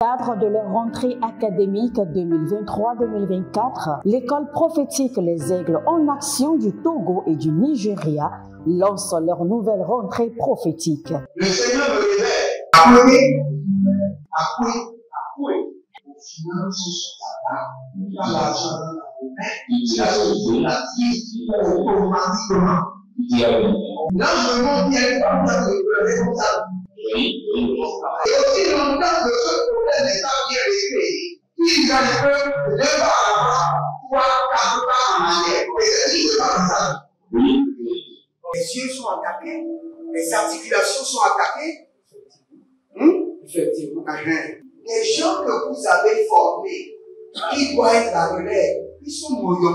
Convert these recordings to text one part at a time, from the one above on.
Cadre de leur rentrée académique 2023-2024, l'école prophétique Les Aigles en Action du Togo et du Nigeria lance leur nouvelle rentrée prophétique. Le Seigneur me révèle. Appelez. Au final, il a l'argent dans la vie, automatiquement. Là, je me montre bien de comme ça. Et aussi longtemps que ce problème n'est pas bien réglé, il y a un peu de pas à l'avant, 3, 4 pas en arrière. Et c'est pas ça. Les yeux sont attaqués, les articulations sont attaquées. Effectivement. Les gens que vous avez formés, qui doivent être la relève, ils sont moyo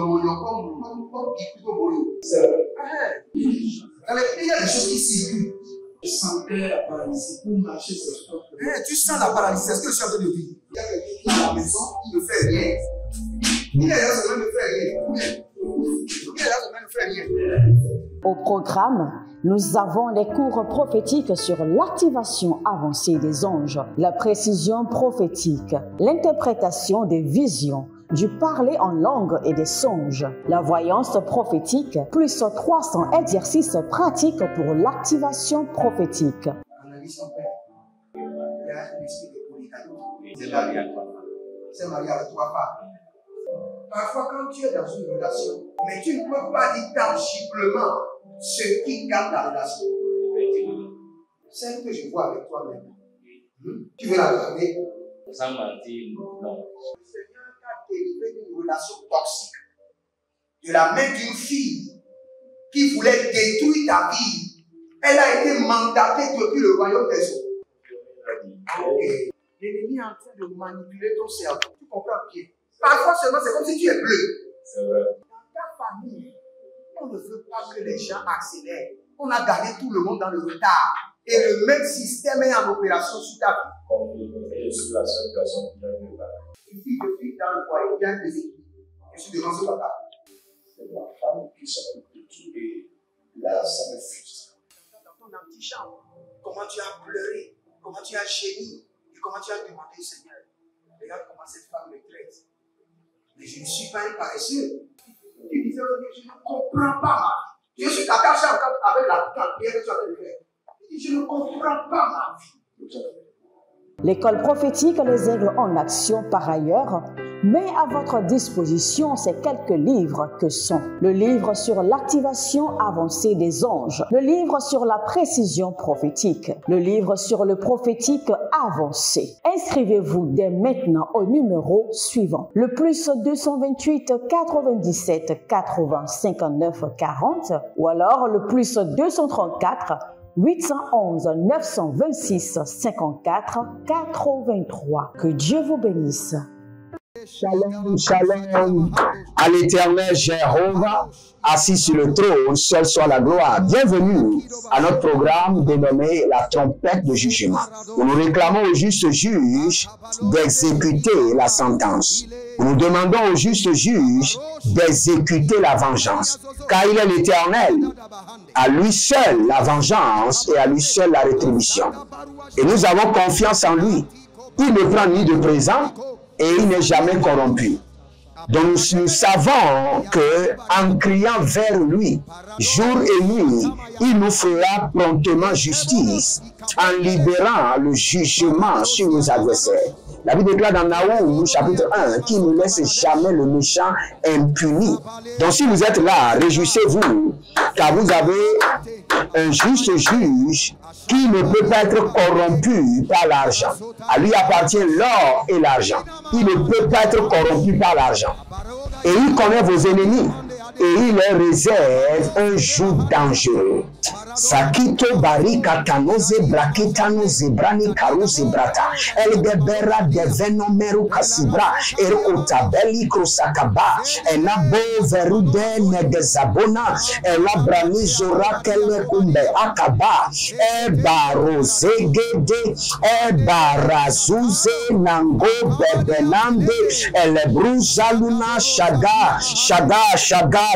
comme plutôt moyo. C'est vrai. Dans les pays, il y a des choses qui circulent. Je sentais la paralysie pour marcher sur ce corps. Tu sens la paralysie, c'est ce que je suis en train de dire. Il y a quelqu'un qui est à la maison, il ne fait rien. Il est là, ça ne fait rien. Il est là, ça ne fait rien. Au programme, nous avons les cours prophétiques sur l'activation avancée des anges, la précision prophétique, l'interprétation des visions, du parler en langue et des songes, la voyance prophétique, plus 300 exercices pratiques pour l'activation prophétique. Analyse ton père. Il y a un esprit de polygamie. C'est marié à 3 femmes. C'est marié à 3 femmes. Parfois, quand tu es dans une relation, mais tu ne peux pas dire tangiblement ce qui garde la relation. Celle que je vois avec toi maintenant. Tu veux la garder? Sans mentir, non. Le Seigneur t'a délivré d'une relation toxique. De la main d'une fille qui voulait détruire ta vie. Elle a été mandatée depuis le royaume des eaux. Et l'ennemi est en train de manipuler ton cerveau. Tu comprends bien? Parfois seulement, c'est comme si tu es bleu. C'est vrai. Dans ta famille, on ne veut pas que les gens accélèrent. On a gardé tout le monde dans le retard. Et le même système est en opération sur ta vie. Je suis la seule personne qui a vu ça. Une fille de fille dans le foyer, bien déséquilibrée. Je suis devant ce papa. C'est ma femme qui s'occupe de tout et là, ça me frustre. Dans ton antichambre, comment tu as pleuré, comment tu as gémi et comment tu as demandé au Seigneur. Regarde comment cette femme me traite. Mais je ne suis pas un paresseux. Tu disais, je ne comprends pas ma vie. Je suis attaché avec la prière que tu as fait de faire. Je ne comprends pas ma vie. L'école prophétique Les Aigles en Action, par ailleurs, met à votre disposition ces quelques livres que sont le livre sur l'activation avancée des anges, le livre sur la précision prophétique, le livre sur le prophétique avancé. Inscrivez-vous dès maintenant au numéro suivant, le plus 228 97 80 59 40 ou alors le plus 234 811 926 54 83. Que Dieu vous bénisse. Shalom, shalom à l'éternel Jéhovah, assis sur le trône, seul soit la gloire. Bienvenue à notre programme dénommé la trompette de jugement, où nous réclamons au juste juge d'exécuter la sentence. Nous demandons au juste juge d'exécuter la vengeance, car il est l'Éternel. À lui seul la vengeance et à lui seul la rétribution. Et nous avons confiance en lui. Il ne prend ni de présent et il n'est jamais corrompu. Donc nous savons que en criant vers lui, jour et nuit, il nous fera promptement justice en libérant le jugement sur nos adversaires. La Bible déclare dans Naoum, chapitre 1, qu'il ne laisse jamais le méchant impuni. Donc si vous êtes là, réjouissez-vous, car vous avez un juste juge qui ne peut pas être corrompu par l'argent. À lui appartient l'or et l'argent. Il ne peut pas être corrompu par l'argent. Et il connaît vos ennemis. Et il leur réserve un jour dangereux. Sakito barika tanoze braketano zebrani karuze brata. El debera deveno meru kasibra. Otabeli krosakaba. Enabo verude negezabona. Elabrani zora kele kumbe akaba. Ebarozegede. Ebarazuze nango bebenande. Elebruzaluna shaga. Shaga.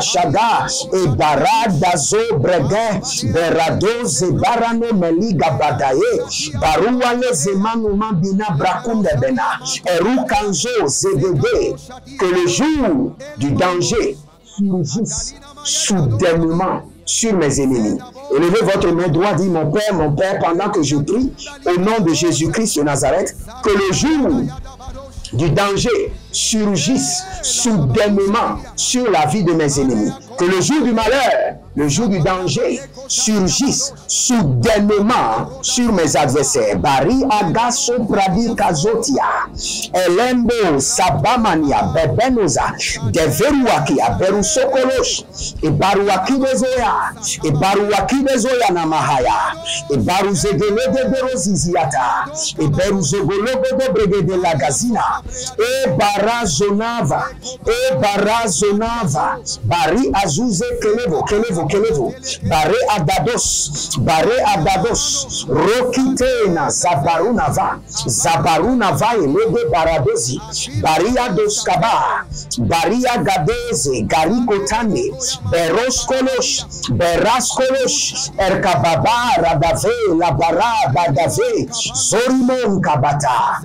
shaga e baradazo brege beradoze barano meliga badaye barua lezemanu mambina brakunde bena erukanzo zedede. Que le jour du danger surgisse soudainement sur mes ennemis. Élevez votre main droite, dit mon Père, pendant que je prie, au nom de Jésus-Christ de Nazareth, que le jour du danger surgisse soudainement sur la vie de mes ennemis. Que le jour du malheur, le jour du danger, surgisse soudainement sur mes adversaires. Bari agaso pradi kazotia, elembo sabamania bebenoza, deveruakia berusokolosh, e baruaki bezoya, e baruaki bezoya namahaya, e baruzegele de beroziziata, e beruzogologo de brege de la gazina, e barazonava, bari azuze kelevo, bare adados, rokitena, zabarunava, elege baradozi, bariados kaba, baria gadeze, garikotane, beraskolosh, erkababa, radave, labara, badave, zorimon kabata,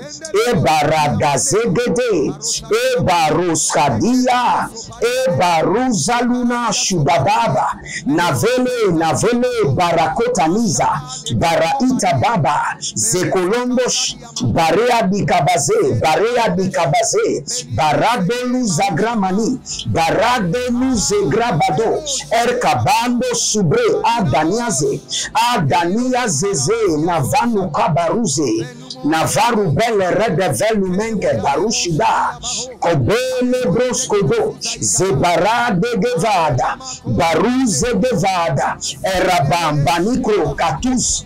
e baradazegede, e baruskadia, e baruzaluna shubababa, navele barakotaniza, baraita baba, zekolondosh, barea bikabaze, baradolu zagramani, baradolu zegrabado, erkabando subre, adaniazeze, navanu kabaruze, Navaru belle redevelu menge barushida, kobele broskodo, zebara de gevada, baruze devada, erabambanikro katus,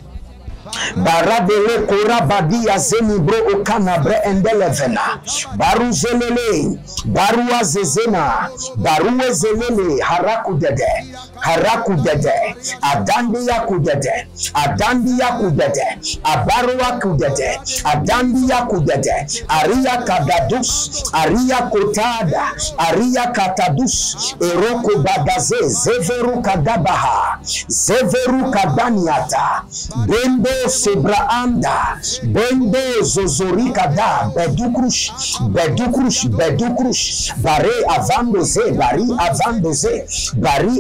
baradele korabadia zenibro okanabre endelevena, baruzelele, baruazezena, baruezelele, harakudede, adandia kudede, abarua kudede, adandia kudede, aria kadadus, aria kotada, aria katadus, eroko badaze, zeveru kadabaha, zeveru kadaniata, bendo sebraanda, bendo zozorikada, bedukrush, bare avandoze, bari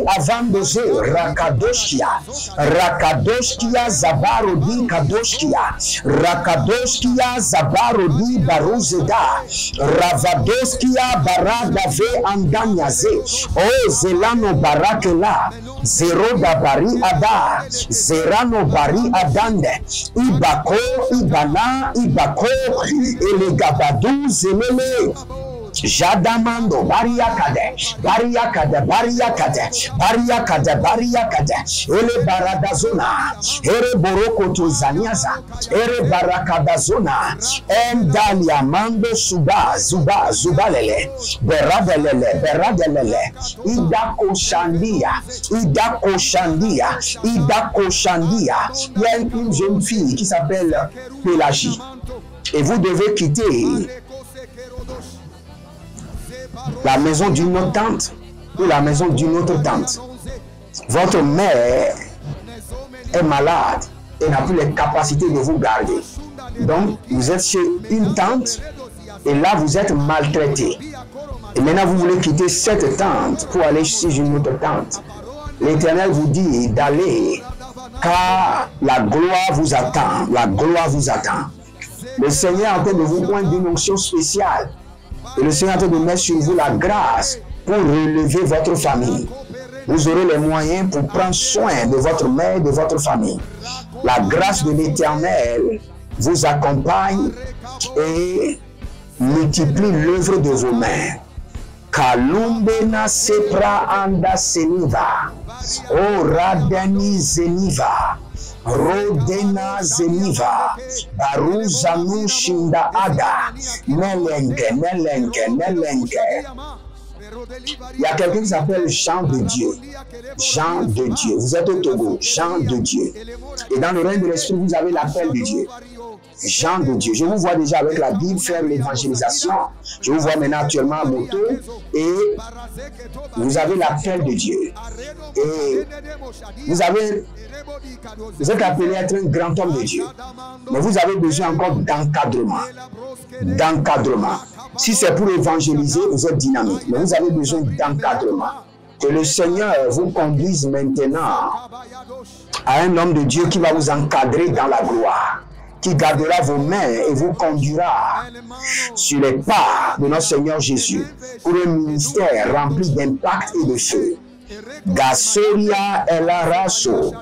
avandoze, rakadoshkia zabarodi kadoshkia zabarodi baruzeda, ravadoskia baradave andanyaze, o zelano barakela, zeroda bari ada, zerano bari adande, ibako, elegabadu zelele, Jadamando, bariakade, ele baradazona, ere borokoto zaniaza, ere barakadazona, endalia mando zubalele, beradelele, idako shandia. Il y a une jeune fille qui s'appelle Pélagie, et vous devez quitter la maison d'une autre tante ou la maison d'une autre tante. Votre mère est malade et n'a plus les capacités de vous garder. Donc, vous êtes chez une tante et là, vous êtes maltraité. Et maintenant, vous voulez quitter cette tante pour aller chez une autre tante. L'Éternel vous dit d'aller car la gloire vous attend. Le Seigneur est en train de vous prendre une onction spéciale. Et le Seigneur est en train de mettre sur vous la grâce pour relever votre famille. Vous aurez les moyens pour prendre soin de votre mère et de votre famille. La grâce de l'Éternel vous accompagne et multiplie l'œuvre de vos mains. Kalumbena sepra anda seniva. O radeni zeniva. Rodena zeniva, baruzanu shinda ada, nelenge, Il y a quelqu'un qui s'appelle Jean de Dieu. Jean de Dieu. Vous êtes au Togo, Jean de Dieu. Et dans le règne de l'Esprit, vous avez l'appel de Dieu. Jean de Dieu. Je vous vois déjà avec la Bible faire l'évangélisation. Je vous vois maintenant actuellement à moto et vous avez l'appel de Dieu. Et vous êtes appelé à être un grand homme de Dieu. Mais vous avez besoin encore d'encadrement. D'encadrement. Si c'est pour évangéliser, vous êtes dynamique. Mais vous avez besoin d'encadrement. Que le Seigneur vous conduise maintenant à un homme de Dieu qui va vous encadrer dans la gloire, qui gardera vos mains et vous conduira sur les pas de notre Seigneur Jésus pour un ministère rempli d'impact et de feu. Gasoria elaraso,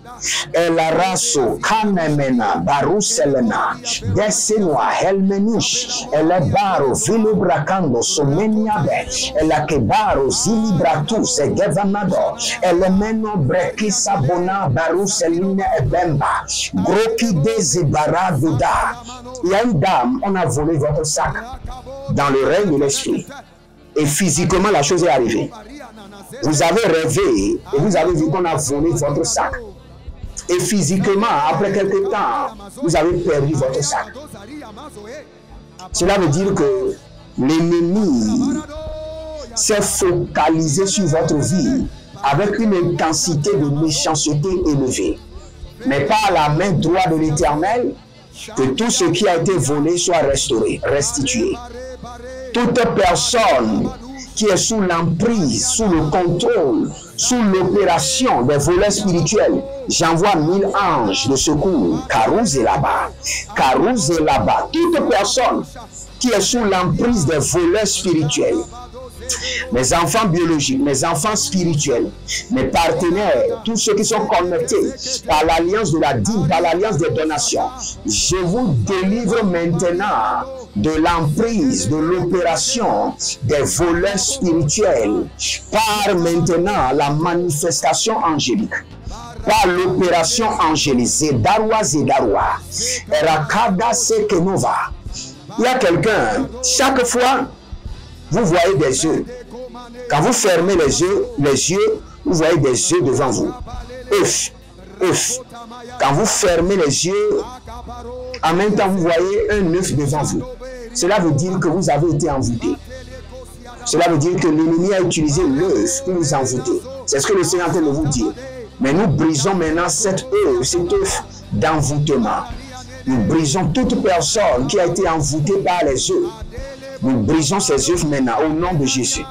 kanemena, baruselena, desenoa, helmenish, elebaro, vilubracando, someniabe, elakebaro, zilibratus, egevanado, elemeno, brekisa, bona, baruseline, ebemba, groki dezibaraduda. Il y a une dame, on a volé votre sac dans le règne de l'esprit. Et physiquement, la chose est arrivée. Vous avez rêvé et vous avez vu qu'on a volé votre sac. Et physiquement, après quelque temps, vous avez perdu votre sac. Cela veut dire que l'ennemi s'est focalisé sur votre vie avec une intensité de méchanceté élevée. Mais par la main droite de l'Éternel, que tout ce qui a été volé soit restauré, restitué. Toute personne qui est sous l'emprise, sous le contrôle, sous l'opération des voleurs spirituels, j'envoie 1000 anges de secours. Carouz est là-bas. Carouz est là-bas. Toute personne qui est sous l'emprise des voleurs spirituels, mes enfants biologiques, mes enfants spirituels, mes partenaires, tous ceux qui sont connectés par l'alliance de la dîme, par l'alliance des donations, je vous délivre maintenant de l'emprise, de l'opération des voleurs spirituels par maintenant la manifestation angélique. Par l'opération angélique, Zedarwa, Erakada Sekenova. Il y a quelqu'un, chaque fois, vous voyez des yeux. Quand vous fermez les yeux, vous voyez des yeux devant vous. Ouf, ouf. Quand vous fermez les yeux, en même temps, vous voyez un œuf devant vous. Cela veut dire que vous avez été envoûté. Cela veut dire que l'ennemi a utilisé l'œuf pour vous envoûter. C'est ce que le Seigneur est en train de vous dire. Mais nous brisons maintenant cet œuf d'envoûtement. Nous brisons toute personne qui a été envoûtée par les œufs. Nous brisons ces œufs maintenant au nom de Jésus.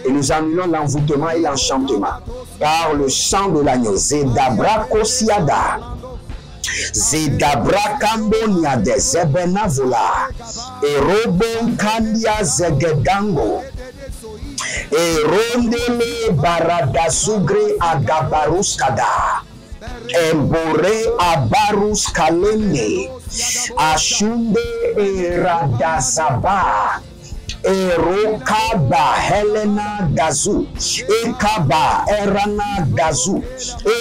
Et nous annulons l'envoûtement et l'enchantement par le sang de l'agneau. Zedabra Kosiada. Zedabra Kamboniade Zebenavola. Et Robon Kandia Zegedango. Et Rondele Baradasugre Agabaruskada. Embore Abarus Kalende. Ashunde Eradazaba. Erokaba Helena Dazu, Ekaba Erana Dazu,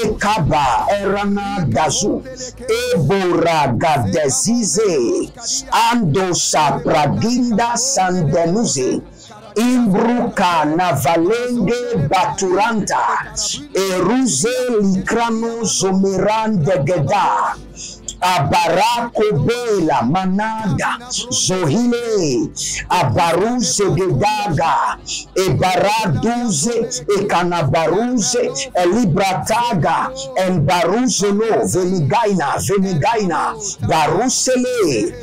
Ekaba Erana Dazu, Ebora Gadezize, Andosa Praginda Sandenuze, Imbruka Navalenge Baturanta, Eruze Likrano Zomeran de Geda. Abarako Bela Manada Zohile Abaruze Gedaga Ebaraduze Ekanabaruze Elibrataga Embaruzelo Venigaina Barusele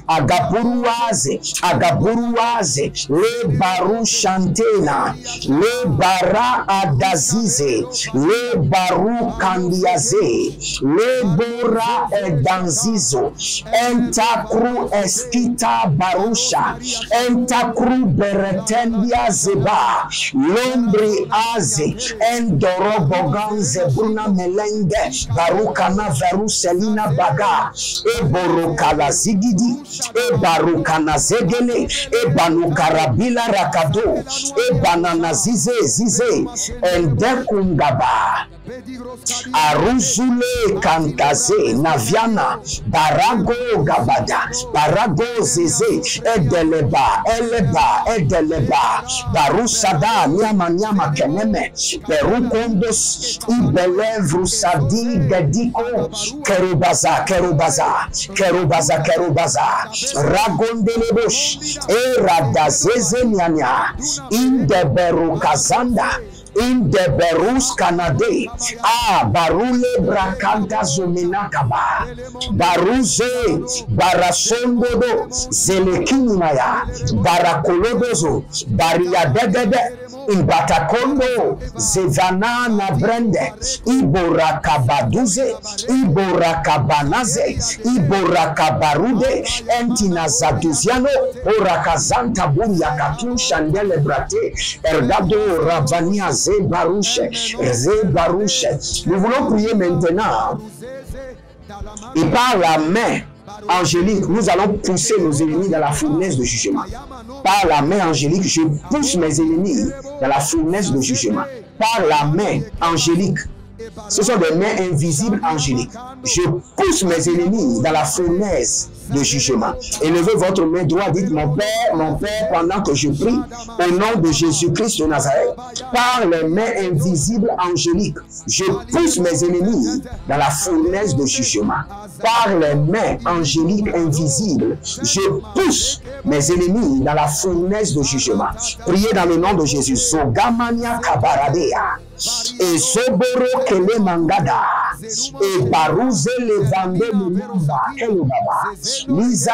Agaburuaze Le Baru Shantena Le Bara Adazize Le Baru Kandiaze Lebora Edanzizo, Entakru Eskita Barusha, Entakru Beretendia Zeba, Lombri Aze, Endoroboganze Bruna Melenge, Barukana Veruselina Baga, Eborokala Zigidi, Ebarukana Zegele, Ebanukarabila Rakado, Ebanana Zize, Endekungaba. Aruzule kantaze naviana barago gabada barago zeze edeleba barusada nyama keneme perukondos ibelevru sadi dediko kerubaza ragondelebosh eradazeze nyanya indeberu kazanda Indeberus Canade, Barule Bracanta Zomenakaba, Baruze, Barasondodo, Zelekinimaya, Barakolodozo, Bariadede, Ibatakondo, Zevana Nabrende, Iborakabaduze, Iborakabanaze, Iborakabarude, Entinazaduziano, Orakazanta Buriakatu, Chandele Brate, Ergado Ravania Zebarouche. Nous voulons prier maintenant. Et par la main angélique, nous allons pousser nos ennemis dans la fournaise de jugement. Par la main angélique, je pousse mes ennemis dans la fournaise de jugement. Par la main angélique, ce sont des mains invisibles angéliques. Je pousse mes ennemis dans la fournaise de jugement. Élevez votre main droite, dites mon Père, pendant que je prie, au nom de Jésus-Christ de Nazareth, par les mains invisibles angéliques, je pousse mes ennemis dans la fournaise de jugement. Par les mains angéliques invisibles, je pousse mes ennemis dans la fournaise de jugement. Priez dans le nom de Jésus. Sogamania kabaradea. Et Soboro Kele Mangada, et Baruze Levande Lumba, Kelubaba, Liza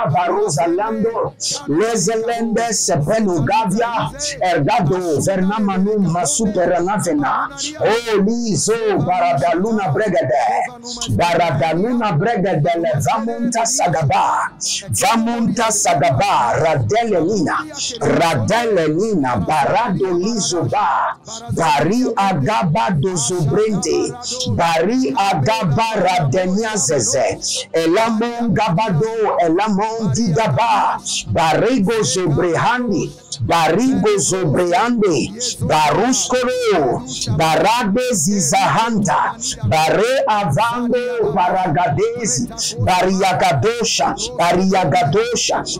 Barozalando, Lezelende Sepenu Gavia, Ergado, Vernamanu Masuperanavena, O Lizo, Baradaluna Bregade, Vamunta Sagaba, Radelenina, Barado Lizoba, Bari Agaba dozobrente, Bari Agaba radenia zeze, Elamon Gabado, Elamon Didaba, Barigo Zobrehandi, Barigo Zobreande, Baruskoro, Barade Zizahanta, Bare Avando, Paragadezi, Bariagadosha,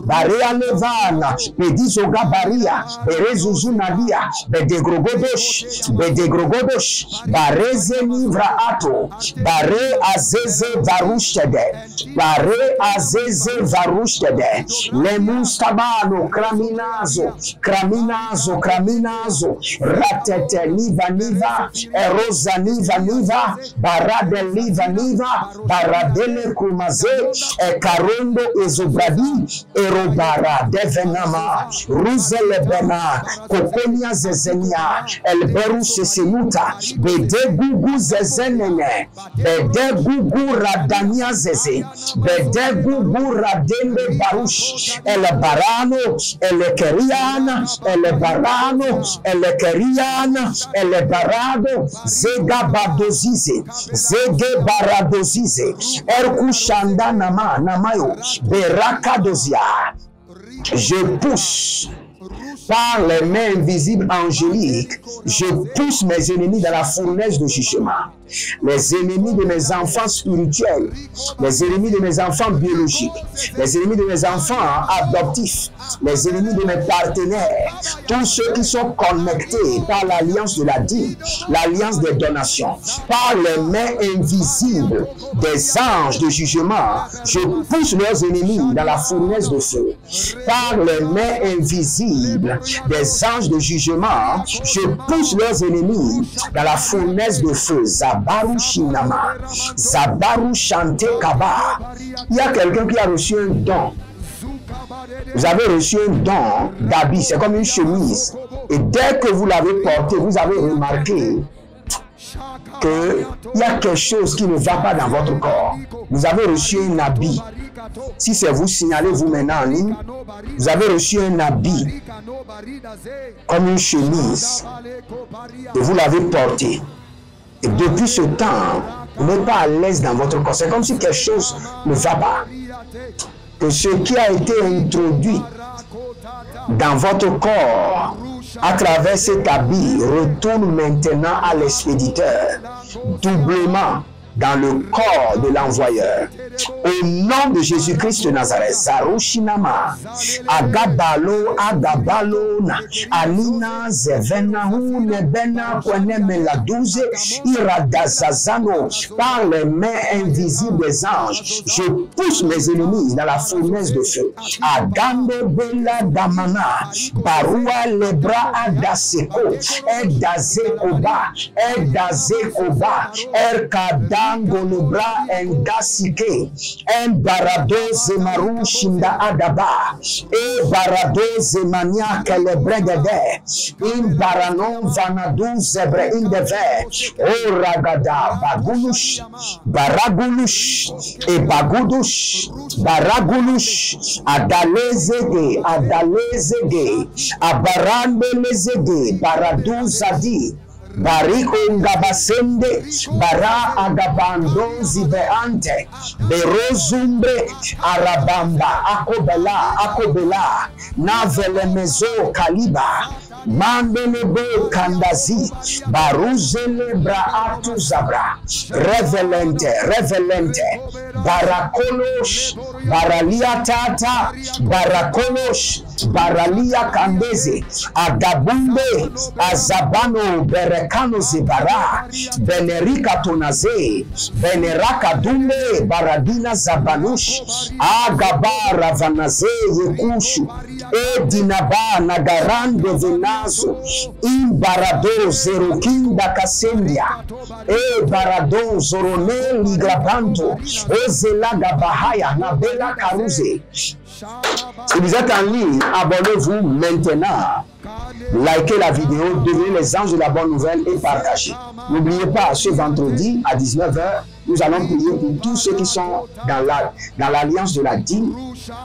Bare Alevana, Pedizoga Baria, Berezuzunadia, Bedegrogodosh, Bareze Livra Ato, Bare Azeze Varushede, Lemustabano, Kraminazo, Ratete Niva, Erosa Niva, Barade Niva, Baradele Kumaze, Ekarondo Ezobradi, Erobara, Devenama, Ruzelebena, Kokonia Zezenia, Elberu Sesemuta, Bede Gugu Zezenene, Bede Gugu Radania Zeze, Bede Gugu Radende Barush, Elebarano, Elekeriana, Elebarado, Zega Baradozize, Erku Shanda Namayo, Beraka Dozia. Je pousse par les mains invisibles angéliques, je pousse mes ennemis dans la fournaise de jugement. Les ennemis de mes enfants spirituels, les ennemis de mes enfants biologiques, les ennemis de mes enfants adoptifs, les ennemis de mes partenaires, tous ceux qui sont connectés par l'alliance de la dîme, l'alliance des donations, par les mains invisibles des anges de jugement, je pousse leurs ennemis dans la fournaise de feu. Par les mains invisibles des anges de jugement, je pousse leurs ennemis dans la fournaise de feu. Zabaru Shinama, Zabaru Shante Kaba. Il y a quelqu'un qui a reçu un don. Vous avez reçu un don d'habit, c'est comme une chemise. Et dès que vous l'avez porté, vous avez remarqué qu'il y a quelque chose qui ne va pas dans votre corps. Vous avez reçu un habit. Si c'est vous, signalez-vous maintenant en ligne. Vous avez reçu un habit comme une chemise et vous l'avez porté. Et depuis ce temps, vous n'êtes pas à l'aise dans votre corps. C'est comme si quelque chose ne va pas. Que ce qui a été introduit dans votre corps à travers cet habit, retourne maintenant à l'expéditeur, doublement dans le corps de l'envoyeur. Au nom de Jésus-Christ de Nazareth, Zarushinama, Agabalo, Agabalona, Alina, Zevena, Nebena, Kwenemela 12, Iradazazano, par les mains invisibles des anges, je pousse mes ennemis dans la fournaise de feu. Agando Bela Damana, Barua Lebra Adaseko, Edazekoba, Edazekoba, Erkadango Lebra Engasike. En barado zemaru shinda adaba, e barado zemania kelebregede, in baranon vanadu zebre indeve, o ragada bagulush, baragulush, e bagudush, baragulush, adalezege, abarande lezege, baradu zadi. Bariko ngabasende bara agabando zibeante berozumbre arabamba akobela navelemezo kaliba mandelebo kandazi baruzele braatu zabra revelente barakolosh baralia tata barakolosh baralia kandeze agabumbe azabano berekano zibara benerika tonaze beneraka dumbe baradina zabanush agabara vanaze yekushu edinaba nagarande venazo imbarado zerokinda kasendia barado zorone ligrabanto ozelaga bahaya nabela karuze. Si vous êtes en ligne, abonnez-vous maintenant. Likez la vidéo, devenez les anges de la bonne nouvelle et partagez. N'oubliez pas, ce vendredi à 19 h, nous allons prier pour tous ceux qui sont dans l'alliance de la dîme,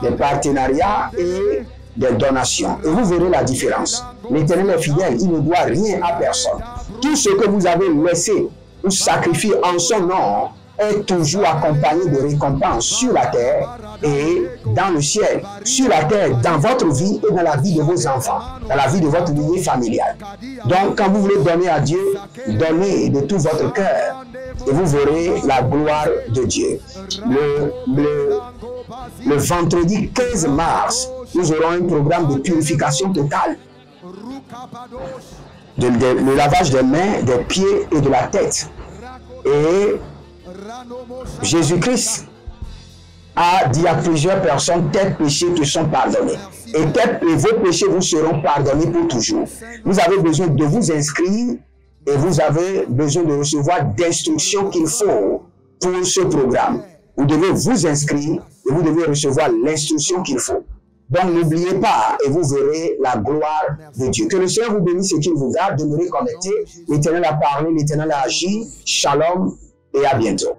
des partenariats et des donations. Et vous verrez la différence. L'Éternel est fidèle, il ne doit rien à personne. Tout ce que vous avez laissé ou sacrifié en son nom est toujours accompagné de récompenses sur la terre et dans le ciel, sur la terre, dans votre vie et dans la vie de vos enfants, dans la vie de votre lignée familiale. Donc, quand vous voulez donner à Dieu, donnez de tout votre cœur et vous verrez la gloire de Dieu. Le vendredi 15 mars, nous aurons un programme de purification totale. Le lavage des mains, des pieds et de la tête. Et Jésus-Christ a dit à plusieurs personnes, tes péchés te sont pardonnés. Et vos péchés vous seront pardonnés pour toujours. Vous avez besoin de vous inscrire et vous avez besoin de recevoir d'instructions qu'il faut pour ce programme. Vous devez vous inscrire et vous devez recevoir l'instruction qu'il faut. Donc n'oubliez pas et vous verrez la gloire de Dieu. Que le Seigneur vous bénisse et qu'il vous garde. Demeurez connectés. L'Éternel a parlé, l'Éternel a agi. Shalom et à bientôt.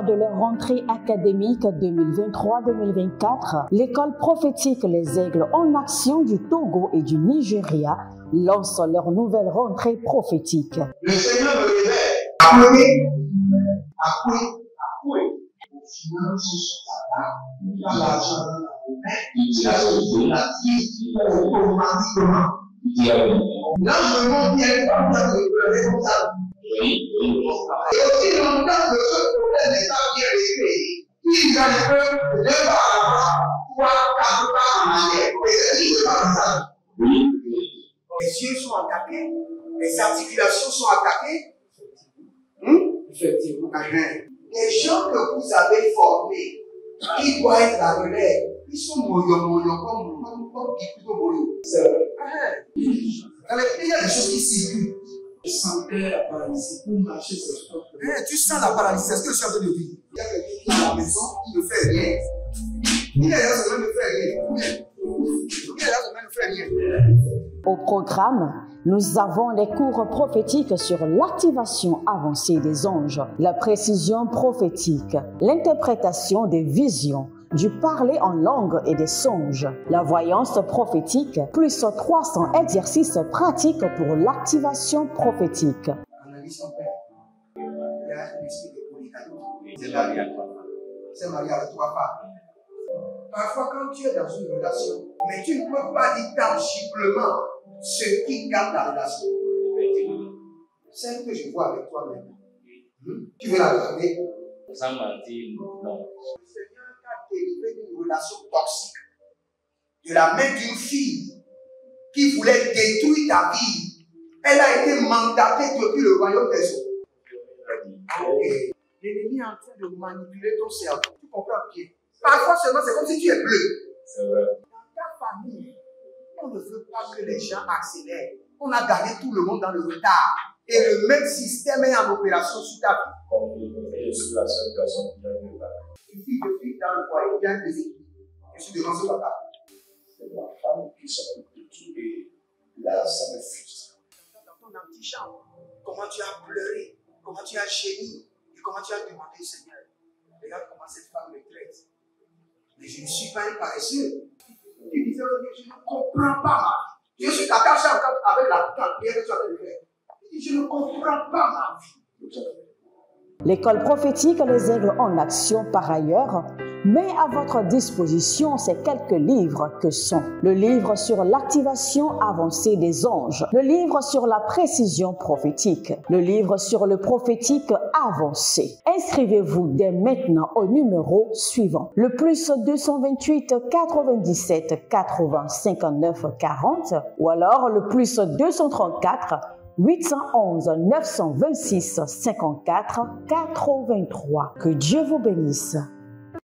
De leur rentrée académique 2023-2024, l'école prophétique Les Aigles en Action du Togo et du Nigeria lance leur nouvelle rentrée prophétique. Le Seigneur me révèle. Appuyez. Finances dans l'argent dans la automatiquement. Là, je me montre bien comme ça que le responsable. Et aussi longtemps que ce problème n'est pas bien réglé, il y a un peu de par pouvoir en arrière. attaquées, les articulations sont attaquées. Effectivement. Les gens que vous avez formés, qui doivent être la relève, ils sont moyo comme Kikuto Moyo. C'est vrai. Dans les pays, il y a des choses qui circulent. Je sentais la paralysie pour marcher sur ce sport. Tu sens la paralysie, c'est ce que je suis en train de dire. Il y a quelqu'un qui est à la maison, qui ne fait rien. Il y a des gens qui ne fait rien. Il y a des gens qui ne fait rien. Au programme, nous avons les cours prophétiques sur l'activation avancée des anges, la précision prophétique, l'interprétation des visions, du parler en langue et des songes, la voyance prophétique, plus 300 exercices pratiques pour l'activation prophétique. Analyse son père. Il y a un esprit de polygamie. C'est marié avec 3 femmes. Parfois, quand tu es dans une relation, mais tu ne peux pas dire tangiblement ce qui garde la relation. Celle que je vois avec toi maintenant. Tu veux la regarder? Sans mentir, non. Le Seigneur t'a délivré d'une relation toxique. De la main d'une fille qui voulait détruire ta vie. Elle a été mandatée depuis le royaume des eaux. L'ennemi est en train de manipuler ton cerveau. Tu comprends bien? Parfois seulement, c'est comme si tu es bleu. C'est vrai. Dans ta famille, on ne veut pas que les gens accélèrent. On a gardé tout le monde dans le retard. Et le même système est en opération sur ta vie. Comme je suis la seule personne qui a vu ça. Une fille de fille dans le foyer, bien déséquilibrée. Je suis devant ce papa. C'est ma femme qui s'occupe de tout et là, ça me frustre. Dans ton antichambre, comment tu as pleuré, comment tu as gémi et comment tu as demandé au Seigneur. Regarde comment cette femme me traite. Mais je ne suis pas un paresseux. Tu disais, je ne comprends pas ma vie. Je suis attaché avec la prière que tu as fait de faire. Je ne comprends pas ma vie. L'école prophétique Les Aigles en Action, par ailleurs, met à votre disposition ces quelques livres que sont le livre sur l'activation avancée des anges, le livre sur la précision prophétique, le livre sur le prophétique avancé. Inscrivez-vous dès maintenant au numéro suivant, le plus 228 97 80 59 40 ou alors le plus 234 811 926 54 83. Que Dieu vous bénisse.